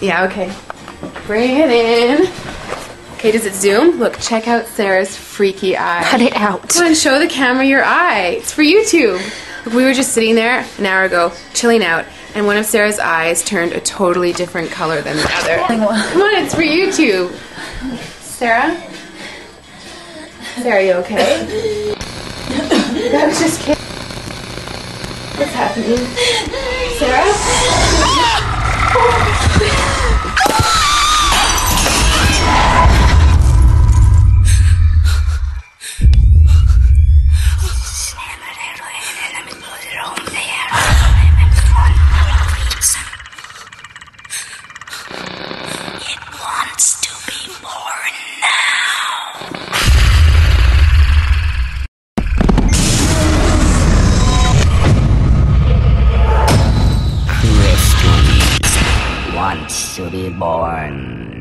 Yeah, okay. Bring it in. Okay, does it zoom? Look, check out Sarah's freaky eye. Cut it out. Come on, show the camera your eye. It's for YouTube. Look, we were just sitting there an hour ago, chilling out, and one of Sarah's eyes turned a totally different color than the other. Come on, it's for YouTube. Sarah? Sarah, are you okay? That was just kidding. What's happening? Sarah? Wants to be born.